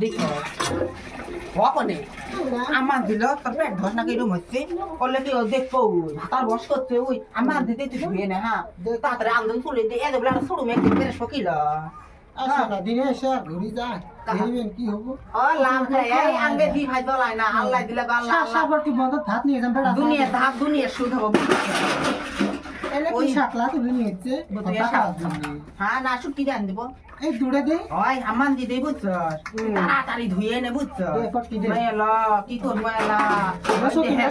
দেখো হপনে আমার দিল তোর পেট ধস না কেটে মরছে বললে কি দেখবো ভাতার বস করছে ওই আমার দিতে তুই ধুয়ে না হ্যাঁ তাড়াতাড়ি আন্দোলন তুলে দিয়ে এদের বলে শুরু মেয়ে কিনে সকিল আচ্ছা না দিনে এসে ঘুরি যায় দেখবেন কি হবো ও লাভ নাই এই আঙ্গে দি ভাই দলাই না আল্লাহ দিলে আল্লাহ সাবর কি বন্ধ ভাত নিয়ে যান বেটা দুনিয়া ধাপ দুনিয়া শুধ হবো এলে কি শাকলা তুলে নিয়েছে হ্যাঁ না শুকি জান দিব এই দূরে দে ওই আমার দিদি বুঝছ তাড়াতাড়ি ধুয়ে নে বুঝছ এলো কি করবো এলা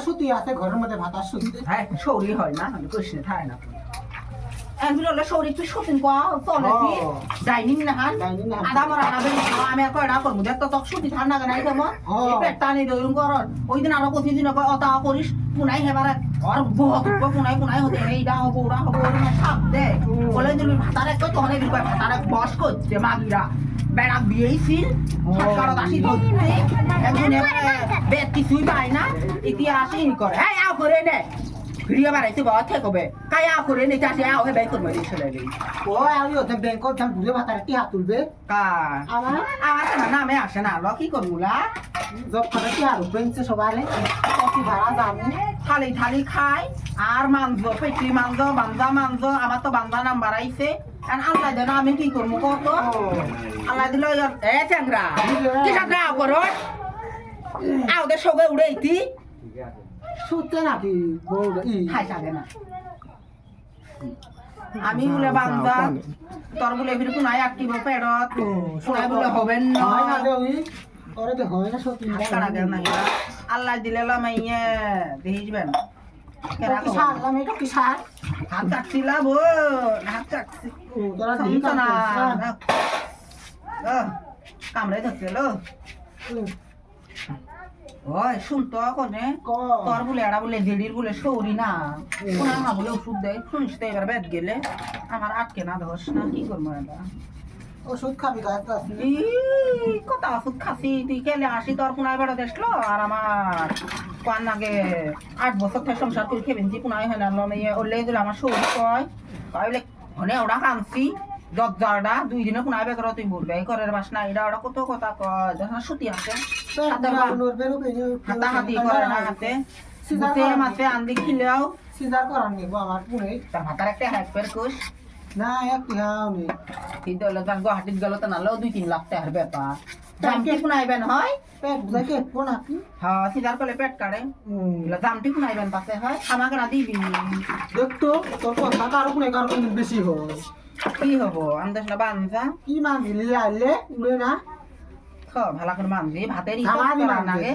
সুতি আছে ঘরের মধ্যে ভাত আর সুতি হ্যাঁ সৌরি হয় না কৃষ্ণ থাকে না এমনি হলে সৌরি তুই শুটিং কর চলে কি ডাইনিং না হান আদা মরা না বেরি আমি আর কয়টা করবো দেখ তো তক শুটি থান না নাই তেমন এই পেট টানি দইরুম কর ওই দিন আরো প্রতিদিন অতা করিস পুনাই হেবারে আর বহুত পুনাই হতে এইটা হবো ওরা হবো ওরা সব দে বলে দিলি ভাতারে কই তহনে দিল ভাতারে বস করছে মাগিরা বেড়া বিয়েছিল সরকারত আসি ধরতে একজনে বেদ কিছুই পায় না ইতিহাসে ই করে এই আও করে নে ভিডিও বানাইছে বহুত কবে কাই আও করে নে চাষে আও হে বের করবে চলে গেলি ও আমি ওতে ব্যাংকত যাম দূরে ভাত আর কি হাত তুলবে কা আমার তো নামে আসে না ল কি করবুলা জব করে কি আর বেঞ্চে সবারে কত ভাড়া দাম থালি থালি খাই আর মাংস পেটি মাংস বান্দা মাংস আমার তো বান্দা নাম বাড়াইছে আর আল্লাহ যেন আমি কি করবো কত আল্লাহ দিল এ চ্যাংরা কি চ্যাংরা করো আওদের সঙ্গে উড়েইতি সুতে নাকি বউর ই খাই থাকে না আমি বলে বান্দা তোর বলে এবির কোন আই আটকিব পেড়ত সোনাই বলে হবেন না হয় না রে ওই ওরে তো হয় না সত্যি কাড়া গেল না আল্লাহ দিলে লামাইয়ে দেখিসবেন কেরা কি সার আমি তো কি সার হাত কাটছিলা বো হাত কাটছি তোরা দিই সমস্যা না না কামড়ে ধরছিল ওই শুন তো কোনে তোর বলে এরা বলে জেডির বলে সৌরি না কোনা না বলে ওষুধ দেয় শুনিস তো এবার বেদ গেলে আমার আটকে না ধস না কি করবো এটা ওষুধ খাবি গাছটা কত ওষুধ খাসি তুই কেলে আসি তোর পুনায় বেড়া দেখলো আর আমার কোন আগে 8 বছর থেকে সংসার করে খেবেন যে পুনায় হয় না মেয়ে ওলে দিলে আমার শরীর কয় কইলে মানে ওরা কাঁদছি জর্জারটা 2 দিনে পুনায় বেগর তুই বলবে ঘরের বাসনা এটা ওরা কত কথা কয় যখন ছুটি আছে হাতাহাতি করে না হাতে বুঝে মাছে আন্দি খিলেও সিজার করার নিব আমার পুনে তার হাতার একটা হ্যাকপের কোষ না একটি হাওনি কিন্তু তার গুয়াহাটিত গেল তো নালেও 2-3 লাখ টাকার ব্যাপার জামটি পুনাইবেন হয় পেট বুঝাকে কোনা কি হ্যাঁ সিজার করলে পেট কাটে জামটি পুনাইবেন পাশে হয় আমাকে না দিবি দেখতো তোর কথা কারো কোনে কারো বেশি হয় কি হবো আন্দাজ না বানজা কি মানলি আইলে উড়ে না ভালো করে মানবি ভাতের আমারই ইচ্ছা নাগে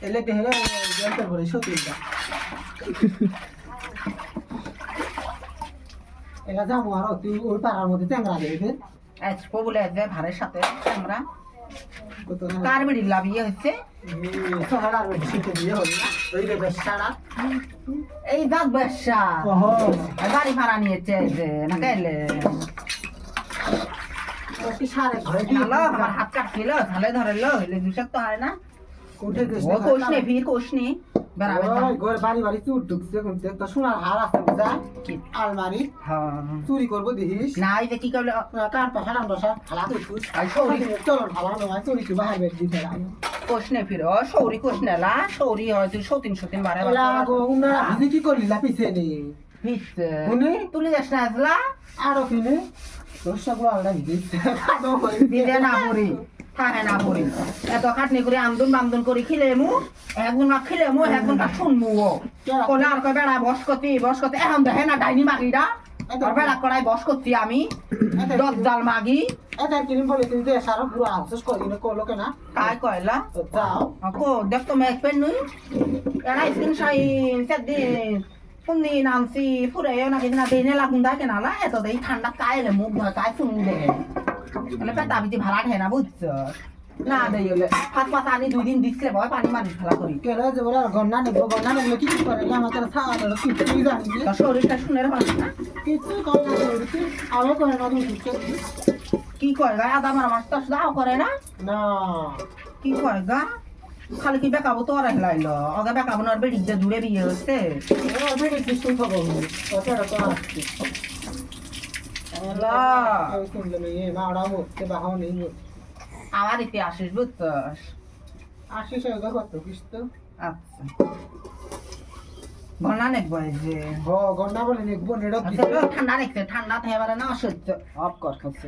এলে দেহরে জলতে ভরে সত্যিটা এলা যাবো আর তুই ওই পাড়ার মধ্যে ট্যাংরা দেবে এক্সপো বলে যে ভাড়ের সাথে আমরা কার বেড়ি লাভিয়ে হচ্ছে সহারার বেশিতে দিয়ে হল না ওই যে বেশাড়া এই দাগ ব্যবসা গাড়ি ভাড়া নিয়েছে যে না গেলে কি সারে ঘরে দিয়ে আমার হাত কাটছিল তাহলে ধরেলো হইলে দুশক তো হয় না উঠে গেছে ও কোশনে ভিড় কোশনি বেড়াবে ঘরে বাড়ি বাড়ি চুর ঢুকছে কোনতে তো সোনার হার আছে বুঝা আলমারি হ্যাঁ চুরি করবো দেখিস না এই যে কি করলে কার পাশা নাম দশা হালা তুই আর সৌরি চলো ভালো নয় চুরি কি বাহার বের দিতে কোশনে ফিরো সৌরি কোশনে লা সৌরি হয় তুই 300 বারে লাগো উনারা ভিজি কি করলি লা পিছে নে হিচ্ছে উনি তুলি যাস না আসলা আরো কিনে রসগোল্লা আলাদা ভিজি খাদো করে দিলে না পড়ি থাকে না পড়ি এত খাটনি করে আন্দোলন বান্দন করে খিলে মু একদিন না খিলে মু একদিন কা শুনমু কোলা আর কয় বেড়া বস করতে এখন দেখে না ডাইনি মাগিরা আর বেড়া করাই বস করছি আমি 10 জাল মাগি এটা কিনে বলে তুই দে সারা পুরো আনসাস করি না কলো কেনা কাই কয়লা তো যাও আকো দেখ তো মেক পেন নুই এরা ইসিন সাই সেদিন কোনদিন আনছি ফুরে না কিনা দেনে লাগুন দা কেনালা এত দেই ঠান্ডা কাইলে মুখ ধর কাই শুনি দে মানে পেটা বিজি ভাড়া ঠে না বুঝছ না দেই হলে পাঁচ আনি 2 দিন দিছিলে ভয় পানি মারি ফেলা করি কেলে যে বড় গন্না নেব কি করে আমাদের ছাওয়া ধরে কি তুই জানি তো শরীরটা শুনে রাখছ না কিছু কম না করতে আলো করে না তুমি কি কয় গা আদা মার মাছ তো দাও করে না না কি কয় গা খালি কি বেকাবো তো আর লাইলো আগে বেকাবো না বেড়ি যে দূরে বিয়ে হচ্ছে ও বেড়ে কিছু খবর ওটা তো আসছে আল্লাহ আমি শুনলাম এই মাওড়া হচ্ছে বাহাও নেই আমার ইতি আসিস বুঝছস আসিস ওইটা কত কিস্ত আচ্ছা গন্না নেকবো এই যে হ গন্ডা বলে নেকবো নেড়ত ঠান্ডা নেকছে ঠান্ডা থেকে এবারে না অসহ্য অফ কর খাচ্ছে